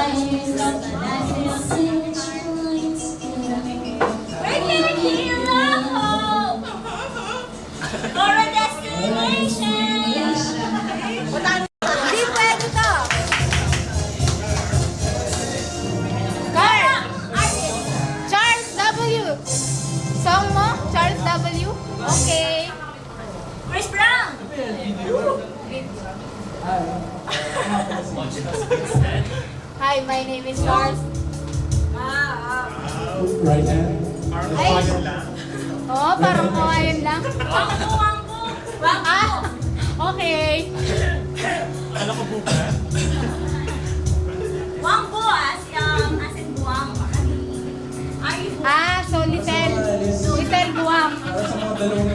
We're taking love home for a destination. Hindi pwede to. Carl! Charles W. Song mo? Charles W. Okay. Chris Brown. Hi, my name is Charles. Right hand. Ay! Oo, parang kawayan lang. Wangko. Ah! Okay. Wangko as in buwang. Are you Ah, so little buwang. Para sa mga dalawang